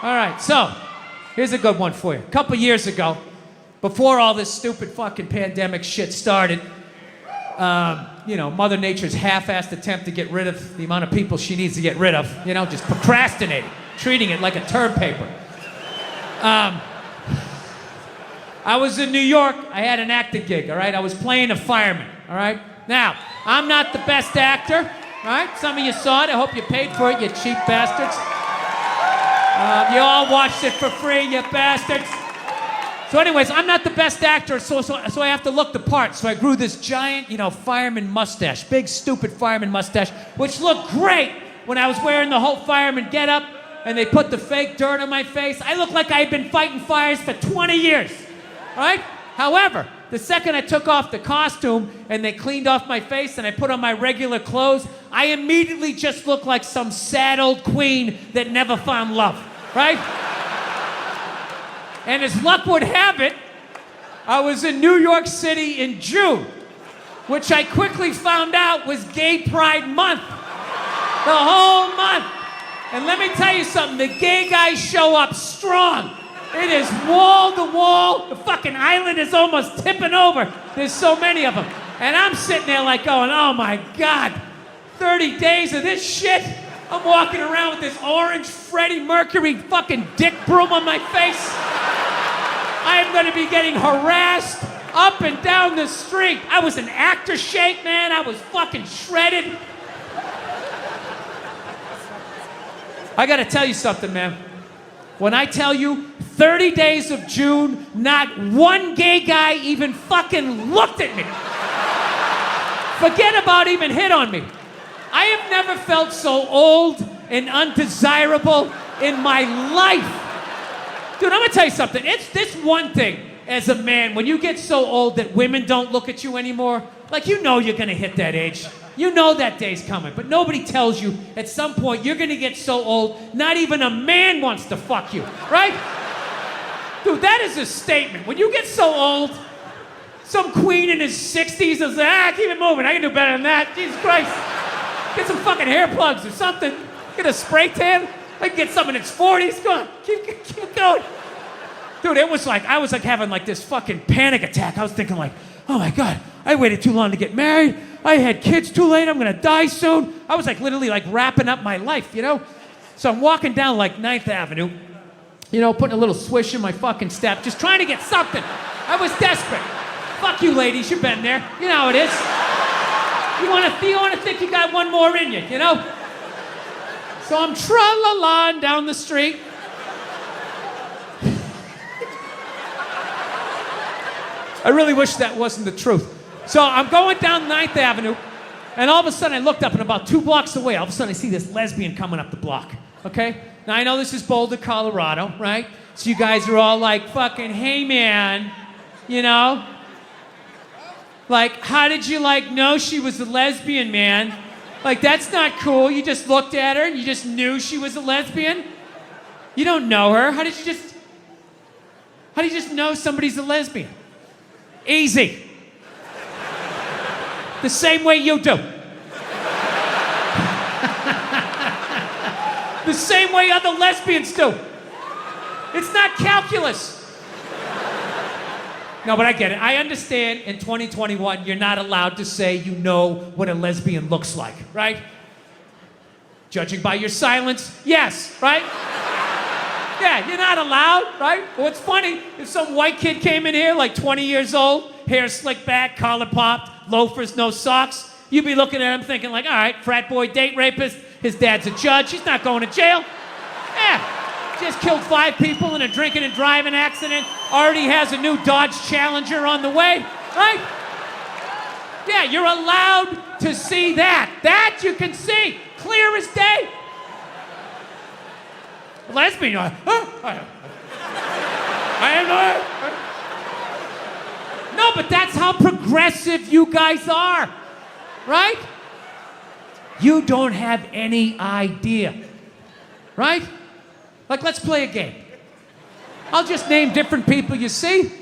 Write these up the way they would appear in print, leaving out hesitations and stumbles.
All right, so here's a good one for you. A couple years ago, before all this stupid fucking pandemic shit started, Mother Nature's half-assed attempt to get rid of the amount of people she needs to get rid of, just procrastinating, treating it like a term paper. I was in New York. I had an acting gig, all right? I was playing a fireman, all right? Now, I'm not the best actor, all right? Some of you saw it. I hope you paid for it, you cheap bastards. You all watched it for free, you bastards. So anyways, I'm not the best actor, so I have to look the part. So I grew this giant, fireman mustache, big, stupid fireman mustache, which looked great when I was wearing the whole fireman getup, and they put the fake dirt on my face. I looked like I had been fighting fires for 20 years, right? However, the second I took off the costume and they cleaned off my face and I put on my regular clothes, I immediately just looked like some sad old queen that never found love, right? And as luck would have it, I was in New York City in June, which I quickly found out was Gay Pride Month. The whole month. And let me tell you something, the gay guys show up strong. It is wall to wall. The fucking island is almost tipping over. There's so many of them. And I'm sitting there like going, oh my God, 30 days of this shit? I'm walking around with this orange Freddie Mercury fucking dick broom on my face. I am going to be getting harassed up and down the street. I was an actor shake, man. I was fucking shredded. I got to tell you something, man. When I tell you 30 days of June, not one gay guy even fucking looked at me. Forget about even hit on me. I have never felt so old and undesirable in my life. Dude, I'm gonna tell you something. It's this one thing as a man, when you get so old that women don't look at you anymore, like you're gonna hit that age. You know that day's coming, but nobody tells you at some point you're gonna get so old, not even a man wants to fuck you, right? Dude, that is a statement. When you get so old, some queen in his 60s is like, keep it moving, I can do better than that, Jesus Christ. Get some fucking hair plugs or something. Get a spray tan. I can get some in its 40s. Go on, keep going. Dude, it was like, I was like having like this fucking panic attack. I was thinking like, oh my God, I waited too long to get married. I had kids too late. I'm gonna die soon. I was like literally like wrapping up my life, So I'm walking down like 9th Avenue, putting a little swish in my fucking step, just trying to get something. I was desperate. Fuck you ladies, you've been there. You know how it is. You wanna think you got one more in you, So I'm tra-la-la down the street. I really wish that wasn't the truth. So I'm going down 9th Avenue, and all of a sudden I looked up, and about 2 blocks away, all of a sudden I see this lesbian coming up the block, okay? Now I know this is Boulder, Colorado, right? So you guys are all like, fucking, hey man, Like, how did you know she was a lesbian, man? Like, that's not cool. You just looked at her and you just knew she was a lesbian? You don't know her. How do you just know somebody's a lesbian? Easy. The same way you do. The same way other lesbians do. It's not calculus. No, but I get it. I understand in 2021, you're not allowed to say you know what a lesbian looks like, right? Judging by your silence, yes, right? Yeah, you're not allowed, right? Well, it's funny, if some white kid came in here, like 20 years old, hair slicked back, collar popped, loafers, no socks, you'd be looking at him thinking like, all right, frat boy, date rapist, his dad's a judge, he's not going to jail. Yeah. Just killed 5 people in a drinking and driving accident. Already has a new Dodge Challenger on the way, right? Yeah, you're allowed to see that. That you can see, clear as day. Lesbian, I am. No, but that's how progressive you guys are, right? You don't have any idea, right? Like, let's play a game. I'll just name different people you see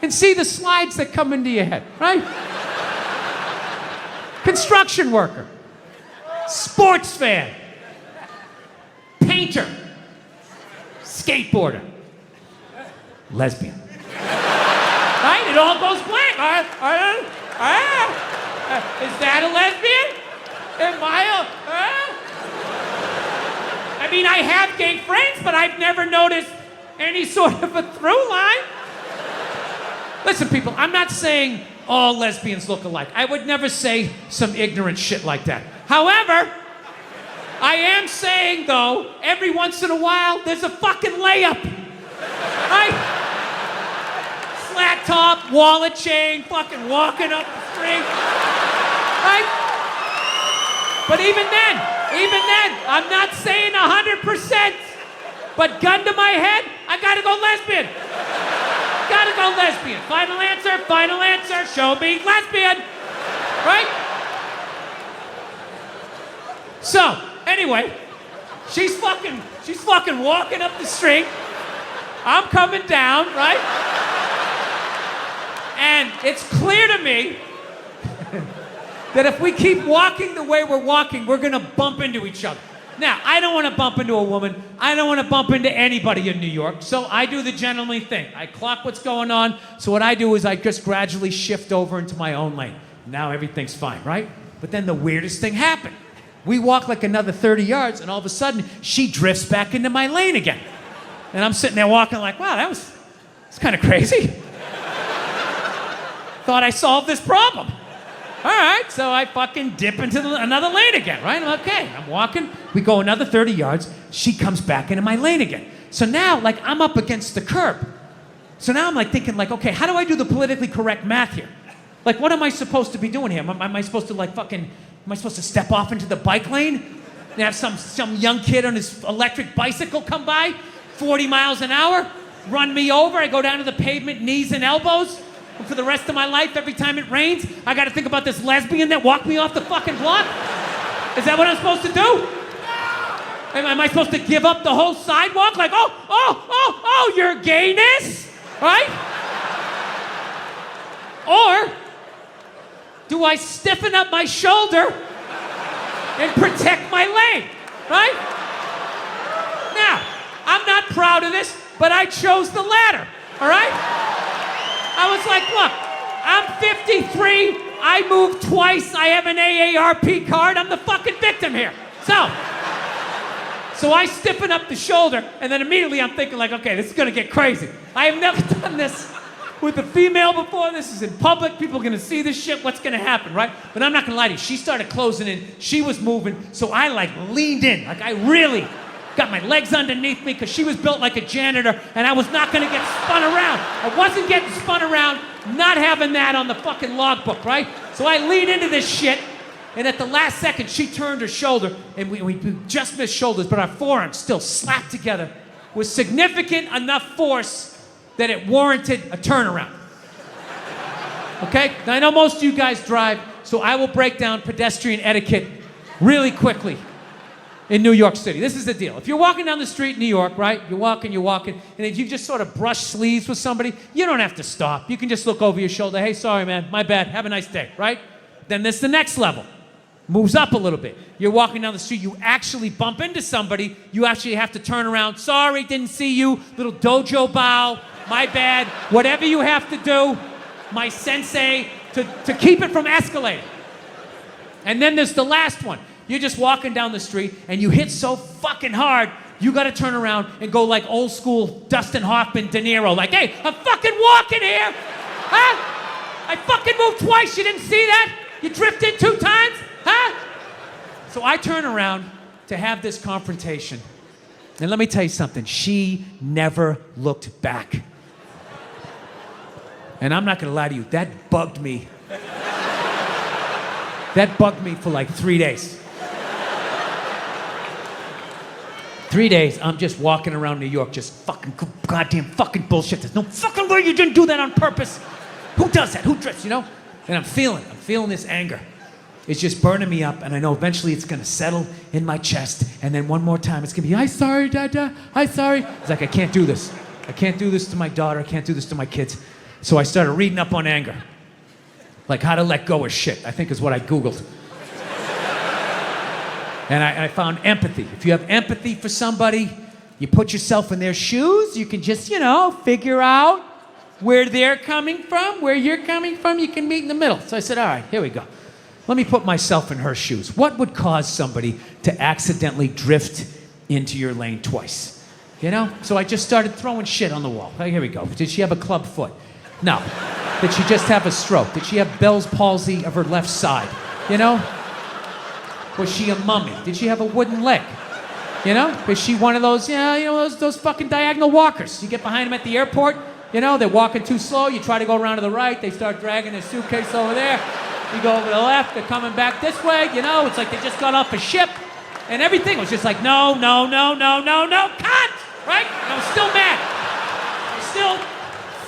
and see the slides that come into your head, right? Construction worker, sports fan, painter, skateboarder? Lesbian. Right? It all goes blank. Is that a lesbian? Am I I mean, I have gay friends, but I've never noticed any sort of a through line. Listen, people, I'm not saying all lesbians look alike. I would never say some ignorant shit like that. However, I am saying, though, every once in a while, there's a fucking layup. Right? Flat top, wallet chain, fucking walking up the street. Right? But even then, I'm not saying 100%, but gun to my head, I gotta go lesbian. Gotta go lesbian. Final answer, show me lesbian. Right? So, anyway, she's fucking walking up the street. I'm coming down, right? And it's clear to me that if we keep walking the way we're walking, we're gonna bump into each other. Now, I don't wanna bump into a woman. I don't wanna bump into anybody in New York, so I do the gentlemanly thing. I clock what's going on, so what I do is I just gradually shift over into my own lane. Now everything's fine, right? But then the weirdest thing happened. We walk like another 30 yards, and all of a sudden, she drifts back into my lane again. And I'm sitting there walking like, wow, that's kind of crazy. Thought I solved this problem. All right, so I fucking dip into another lane again, right? Okay, I'm walking. We go another 30 yards. She comes back into my lane again. So now, like, I'm up against the curb. So now I'm like thinking, like, okay, how do I do the politically correct math here? Like, what am I supposed to be doing here? Am I supposed to, like, am I supposed to step off into the bike lane and have some young kid on his electric bicycle come by, 40 miles an hour, run me over? I go down to the pavement, knees and elbows. And for the rest of my life, every time it rains, I got to think about this lesbian that walked me off the fucking block? Is that what I'm supposed to do? Am I supposed to give up the whole sidewalk? Like, oh, your gayness? Right? Or do I stiffen up my shoulder and protect my lane? Right? Now, I'm not proud of this, but I chose the latter. All right? I was like, look, I'm 53, I moved twice, I have an AARP card, I'm the fucking victim here. So I stiffen up the shoulder, and then immediately I'm thinking like, okay, this is gonna get crazy. I have never done this with a female before. This is in public, people are gonna see this shit, what's gonna happen, right? But I'm not gonna lie to you, she started closing in, she was moving, so I like leaned in, like I really got my legs underneath me because she was built like a janitor and I was not gonna get spun around. I wasn't getting spun around, not having that on the fucking logbook, right? So I lean into this shit, and at the last second, she turned her shoulder, and we just missed shoulders, but our forearms still slapped together with significant enough force that it warranted a turnaround. Okay? Now I know most of you guys drive, so I will break down pedestrian etiquette really quickly. In New York City. This is the deal. If you're walking down the street in New York, right? You're walking, and if you just sort of brush sleeves with somebody, you don't have to stop. You can just look over your shoulder. Hey, sorry, man. My bad. Have a nice day, right? Then there's the next level. Moves up a little bit. You're walking down the street. You actually bump into somebody. You actually have to turn around. Sorry, didn't see you. Little dojo bow. My bad. Whatever you have to do, my sensei, to keep it from escalating. And then there's the last one. You're just walking down the street and you hit so fucking hard, you gotta turn around and go like old school Dustin Hoffman, De Niro, like, hey, I'm fucking walking here, huh? I fucking moved twice, you didn't see that? You drifted 2 times, huh? So I turn around to have this confrontation, and let me tell you something, she never looked back. And I'm not gonna lie to you, that bugged me. That bugged me for like 3 days. 3 days, I'm just walking around New York, just fucking goddamn fucking bullshit. There's no fucking way you didn't do that on purpose. Who does that? Who drifts, you know? And I'm feeling this anger. It's just burning me up, and I know eventually it's gonna settle in my chest, and then one more time it's gonna be, I'm sorry, Dada, I'm sorry. It's like, I can't do this. I can't do this to my daughter, I can't do this to my kids. So I started reading up on anger. Like how to let go of shit, I think is what I Googled. And I found empathy. If you have empathy for somebody, You put yourself in their shoes, you can just, figure out where they're coming from, where you're coming from, you can meet in the middle. So I said, all right, here we go. Let me put myself in her shoes. What would cause somebody to accidentally drift into your lane twice? So I just started throwing shit on the wall. Oh, here we go. Did she have a club foot? No. Did she just have a stroke? Did she have Bell's palsy of her left side? Was she a mummy? Did she have a wooden leg? Was she one of those, those fucking diagonal walkers? You get behind them at the airport, they're walking too slow, you try to go around to the right, they start dragging their suitcase over there. You go over to the left, they're coming back this way, it's like they just got off a ship. And everything was just like, no, cut! Right? And I was still mad. Still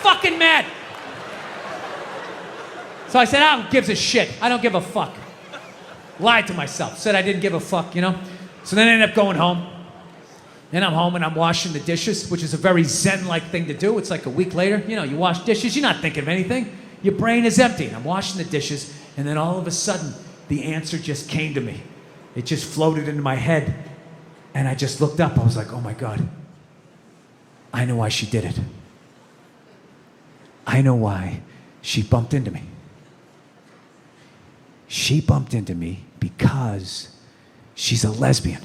fucking mad. So I said, who gives a shit? I don't give a fuck. Lied to myself. Said I didn't give a fuck, So then I ended up going home. Then I'm home and I'm washing the dishes, which is a very zen-like thing to do. It's like a week later. You wash dishes, you're not thinking of anything. Your brain is empty. And I'm washing the dishes, and then all of a sudden, the answer just came to me. It just floated into my head. And I just looked up. I was like, oh my God. I know why she did it. I know why she bumped into me. She bumped into me because she's a lesbian.